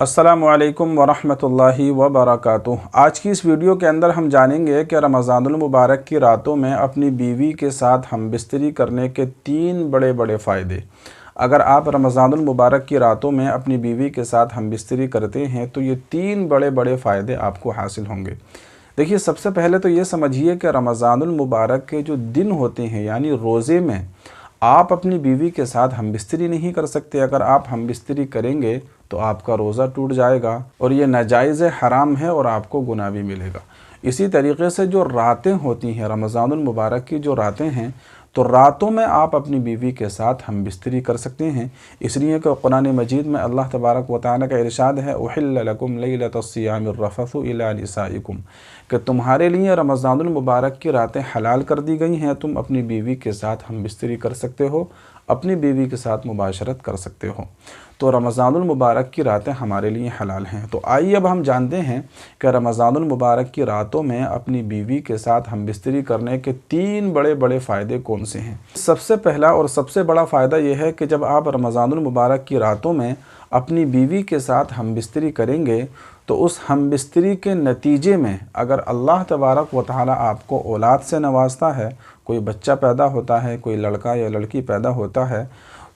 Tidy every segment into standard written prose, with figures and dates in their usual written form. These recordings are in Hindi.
अस्सलामुअलैकुम वरहमतुल्लाहि वबरकातुह। आज की इस वीडियो के अंदर हम जानेंगे कि रमज़ानुल मुबारक की रातों में अपनी बीवी के साथ हमबिस्तरी करने के 3 बड़े बड़े फ़ायदे। अगर आप रमज़ानुल मुबारक की रातों में अपनी बीवी के साथ हमबिस्तरी करते हैं तो ये 3 बड़े बड़े फ़ायदे आपको हासिल होंगे। देखिए, सबसे पहले तो ये समझिए कि रमज़ानुल मुबारक के जो दिन होते हैं यानी रोज़े में आप अपनी बीवी के साथ हमबिस्तरी नहीं कर सकते। अगर आप हमबिस्तरी करेंगे तो आपका रोज़ा टूट जाएगा और ये नाजायज़ हराम है और आपको गुनाह भी मिलेगा। इसी तरीके से जो रातें होती हैं, रमज़ानुल मुबारक की जो रातें हैं, तो रातों में आप अपनी बीवी के साथ हमबिस्तरी कर सकते हैं। इसलिए कि कुरान मजीद में अल्लाह तबारक व तआला का इरशाद है, उहिल्ल लकुम लैलतुस्सियामिर रफ़सु इला निसाइकुम, कि तुम्हारे लिए रमज़ानुल मुबारक की रातें हलाल कर दी गई हैं। तुम अपनी बीवी के साथ हमबिस्तरी कर सकते हो, अपनी बीवी के साथ मुबाशरत कर सकते हो। तो रमज़ानुल मुबारक की रातें हमारे लिए हलाल हैं। तो आइए अब हम जानते हैं कि रमज़ानुल मुबारक की रातों में अपनी बीवी के साथ हमबिस्तरी करने के 3 बड़े बड़े फ़ायदे कौन से हैं। सबसे पहला और सबसे बड़ा फ़ायदा यह है कि जब आप रमज़ानुल मुबारक की रातों में अपनी बीवी के साथ हमबिस्तरी करेंगे तो उस हमबिस्तरी के नतीजे में अगर अल्लाह तबारक व तआला आपको औलाद से नवाजता है, कोई बच्चा पैदा होता है, कोई लड़का या लड़की पैदा होता है,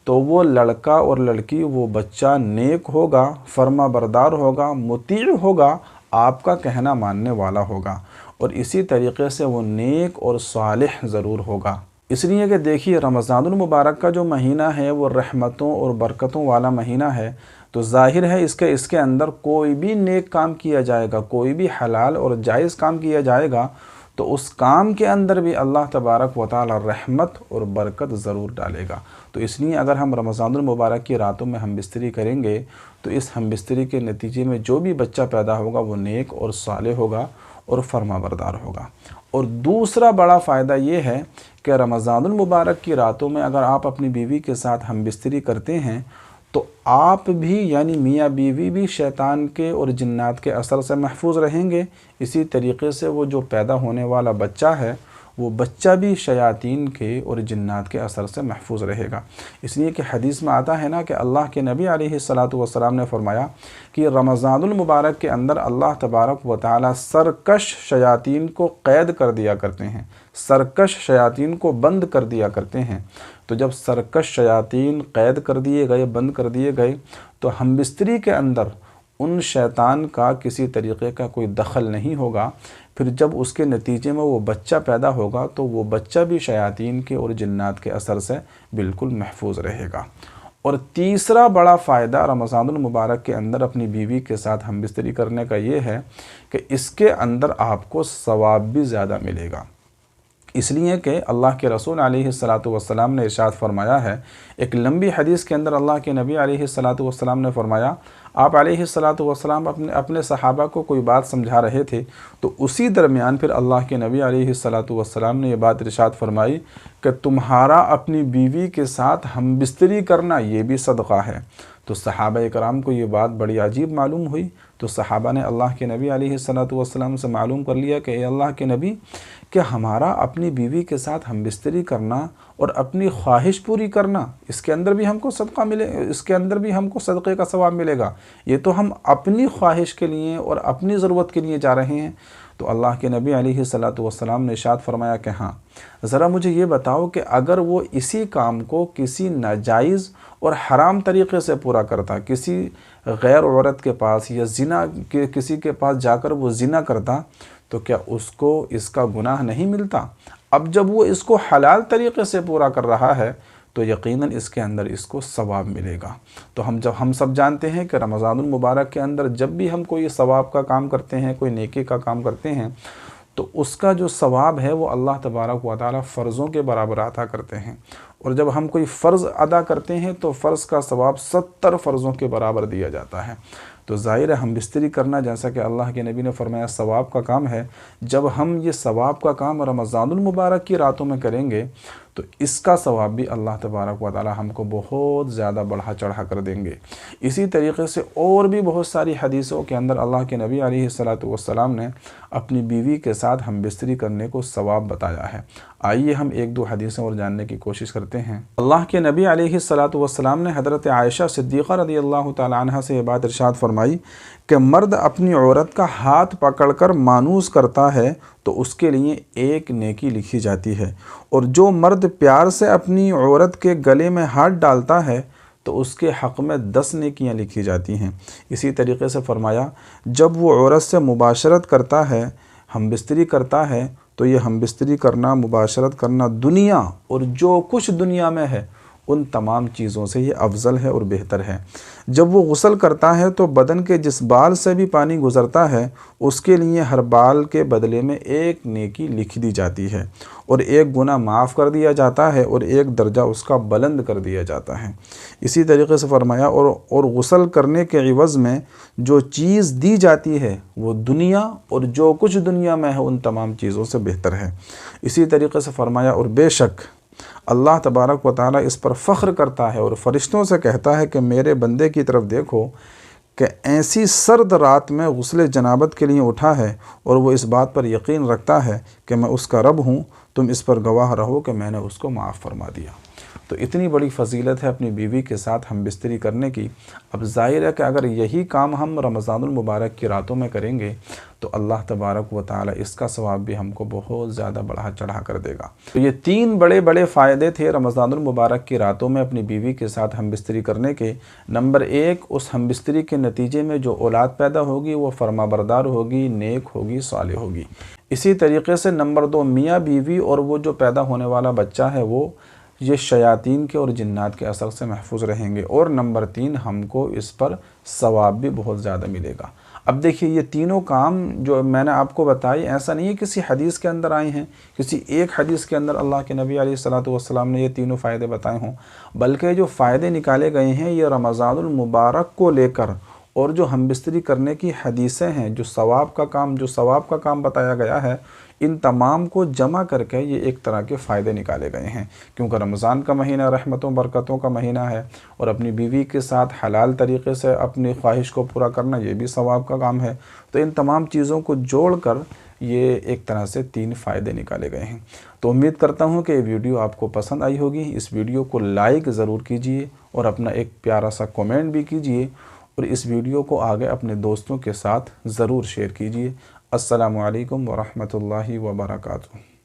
तो वो लड़का और लड़की, वो बच्चा नेक होगा, फर्मा बरदार होगा, मुतीअ होगा, आपका कहना मानने वाला होगा और इसी तरीके से वो नेक और सालिह ज़रूर होगा। इसलिए कि देखिए, रमज़ानुल मुबारक का जो महीना है वो रहमतों और बरकतों वाला महीना है। तो ज़ाहिर है इसके अंदर कोई भी नेक काम किया जाएगा, कोई भी हलाल और जायज़ काम किया जाएगा तो उस काम के अंदर भी अल्लाह तबारक व तआला रहमत और बरकत ज़रूर डालेगा। तो इसलिए अगर हम रमज़ानुल मुबारक की रातों में हमबिस्तरी करेंगे तो इस हमबिस्तरी के नतीजे में जो भी बच्चा पैदा होगा वो नेक और सालेह होगा और फर्माबरदार होगा। और दूसरा बड़ा फ़ायदा ये है कि रमज़ानुल मुबारक की रातों में अगर आप अपनी बीवी के साथ हमबिस्तरी करते हैं तो आप भी यानी मियाँ बीवी भी शैतान के और जिन्नात के असर से महफूज रहेंगे। इसी तरीके से वो जो पैदा होने वाला बच्चा है वो बच्चा भी शयातीन के और जिन्नात के असर से महफूज रहेगा। इसलिए कि हदीस में आता है ना कि अल्लाह के नबी अलैहिस्सलातु वस्सलाम ने फरमाया कि रमज़ानुल मुबारक के अंदर अल्लाह तबारक व तआला सरकश शयातीन को क़ैद कर दिया करते हैं, सरकश शयातीन को बंद कर दिया करते हैं। तो जब सरकश शयातीन क़ैद कर दिए गए, बंद कर दिए गए, तो हमबिस्तरी के अंदर उन शैतान का किसी तरीक़े का कोई दखल नहीं होगा। फिर जब उसके नतीजे में वो बच्चा पैदा होगा तो वो बच्चा भी शयातीन के और जिन्नात के असर से बिल्कुल महफूज रहेगा। और तीसरा बड़ा फ़ायदा रमज़ानुल मुबारक के अंदर अपनी बीवी के साथ हमबिस्तरी करने का ये है कि इसके अंदर आपको सवाब भी ज़्यादा मिलेगा। इसलिए कि अल्लाह के रसूल अलैहिस्सलातु वस्सलाम ने इरशाद फरमाया है, एक लंबी हदीस के अंदर अल्लाह के नबी अलैहिस्सलातु वस्सलाम ने फरमाया, आप अलैहिस्सलातु वस्सलाम अपने सहाबा को कोई बात समझा रहे थे तो उसी दरमियान फिर अल्लाह के नबी अलैहिस्सलातु वस्सलाम ने ये बात इरशाद फरमाई कि तुम्हारा अपनी बीवी के साथ हमबिस्तरी करना ये भी सदक़ा है। तो सहाबा इकराम को ये बात बड़ी अजीब मालूम हुई। तो सहाबा ने अल्लाह के नबी अलैहिस्सलातु वस्सलाम से मालूम कर लिया कि अल्लाह के नबी, कि हमारा अपनी बीवी के साथ हमबिस्तरी करना और अपनी ख्वाहिश पूरी करना, इसके अंदर भी हमको सदक़ा मिले, इसके अंदर भी हमको सदक़े का सवाब मिलेगा। ये तो हम अपनी ख्वाहिश के लिए और अपनी ज़रूरत के लिए जा रहे हैं। तो अल्लाह के नबी अलैहिस्सलातु वस्सलाम ने इरशाद फरमाया कि हाँ, ज़रा मुझे ये बताओ कि अगर वो इसी काम को किसी नाजायज़ और हराम तरीक़े से पूरा करता, किसी गैर औरत के पास या ज़िना के किसी के पास जाकर वो ज़िना करता, तो क्या उसको इसका गुनाह नहीं मिलता? अब जब वो इसको हलाल तरीक़े से पूरा कर रहा है तो यकीनन इसके अंदर इसको सवाब मिलेगा। तो हम सब जानते हैं कि रमज़ानुल मुबारक के अंदर जब भी हम कोई सवाब का काम करते हैं, कोई नेकी का काम करते हैं, तो उसका जो सवाब है वो अल्लाह तबारक व तआला फ़र्ज़ों के बराबर अता करते हैं। और जब हम कोई फ़र्ज़ अदा करते हैं तो फ़र्ज़ का सवाब 70 फ़र्ज़ों के बराबर दिया जाता है। तो ज़ाहिर है हमबिस्तरी करना, जैसा कि अल्लाह के नबी ने फरमाया, सवाब का काम है। जब हम ये सवाब का काम रमज़ानुल मुबारक की रातों में करेंगे तो इसका सवाब भी अल्लाह तबारक व तआला हमको बहुत ज़्यादा बढ़ा चढ़ा कर देंगे। इसी तरीके से और भी बहुत सारी हदीसों के अंदर अल्लाह के नबी अलैहिस्सलातु वस्सलाम ने अपनी बीवी के साथ हमबिस्तरी करने को सवाब बताया है। आइए हम एक दो हदीसें और जानने की कोशिश करते हैं। अल्लाह के नबी अलैहिस्सलातु वस्सलाम ने हज़रत आयशा सिद्दीक़ा रज़ियल्लाहु तआला अन्हा से ये बात इरशाद फरमाई फरमाई कि मर्द अपनी औरत का हाथ पकड़कर मानूस करता है तो उसके लिए एक नेकी लिखी जाती है, और जो मर्द प्यार से अपनी औरत के गले में हाथ डालता है तो उसके हक़ में 10 नेकियां लिखी जाती हैं। इसी तरीके से फरमाया, जब वो औरत से मुबाशरत करता है, हमबिस्तरी करता है, तो ये हमबिस्तरी करना, मुबाशरत करना दुनिया और जो कुछ दुनिया में है उन तमाम चीज़ों से ये अफजल है और बेहतर है। जब वो गुस्ल करता है तो बदन के जिस बाल से भी पानी गुज़रता है उसके लिए हर बाल के बदले में एक नेकी लिख दी जाती है, और एक गुनाह माफ़ कर दिया जाता है और एक दर्जा उसका बुलंद कर दिया जाता है। इसी तरीके से फरमाया, और गुस्ल करने के इवज़ में जो चीज़ दी जाती है वो दुनिया और जो कुछ दुनिया में है उन तमाम चीज़ों से बेहतर है। इसी तरीके से फरमाया, और बेशक अल्लाह तबारक व तआला इस पर फ़ख्र करता है और फ़रिश्तों से कहता है कि मेरे बंदे की तरफ देखो कि ऐसी सर्द रात में गुस्ले जनाबत के लिए उठा है और वो इस बात पर यकीन रखता है कि मैं उसका रब हूँ, तुम इस पर गवाह रहो कि मैंने उसको माफ़ फरमा दिया। तो इतनी बड़ी फ़जीलत है अपनी बीवी के साथ हमबिस्तरी करने की। अब ज़ाहिर है कि अगर यही काम हम रमज़ानुल मुबारक की रातों में करेंगे तो अल्लाह तबारक व तआला इसका सवाब भी हमको बहुत ज़्यादा बढ़ा चढ़ा कर देगा। तो ये 3 बड़े बड़े फ़ायदे थे रमज़ानुल मुबारक की रातों में अपनी बीवी के साथ हमबिस्तरी करने के। नंबर 1, उस हमबिस्तरी के नतीजे में जो औलाद पैदा होगी वो फरमाबरदार होगी, नेक होगी, सालिह होगी। इसी तरीके से नंबर 2, मियाँ बीवी और वो जो पैदा होने वाला बच्चा है वो ये शयातीन के और जिन्नात के असर से महफूज रहेंगे। और नंबर 3, हमको इस पर सवाब भी बहुत ज़्यादा मिलेगा। अब देखिए, ये तीनों काम जो मैंने आपको बताई ऐसा नहीं है किसी हदीस के अंदर आए हैं, किसी एक हदीस के अंदर अल्लाह के नबी अलैहिस्सलातु वस्सलाम ने ये तीनों फ़ायदे बताए हों, बल्कि जो फ़ायदे निकाले गए हैं ये रमज़ानुल मुबारक को लेकर, और जो हमबिस्तरी करने की हदीसें हैं, जो सवाब का काम बताया गया है, इन तमाम को जमा करके ये एक तरह के फ़ायदे निकाले गए हैं। क्योंकि रमज़ान का महीना रहमतों बरकतों का महीना है, और अपनी बीवी के साथ हलाल तरीक़े से अपनी ख्वाहिश को पूरा करना ये भी सवाब का काम है। तो इन तमाम चीज़ों को जोड़कर ये एक तरह से 3 फ़ायदे निकाले गए हैं। तो उम्मीद करता हूँ कि ये वीडियो आपको पसंद आई होगी। इस वीडियो को लाइक ज़रूर कीजिए और अपना एक प्यारा सा कमेंट भी कीजिए, और इस वीडियो को आगे अपने दोस्तों के साथ ज़रूर शेयर कीजिए। अस्सलामु अलैकुम व रहमतुल्लाहि व बरकातुहू।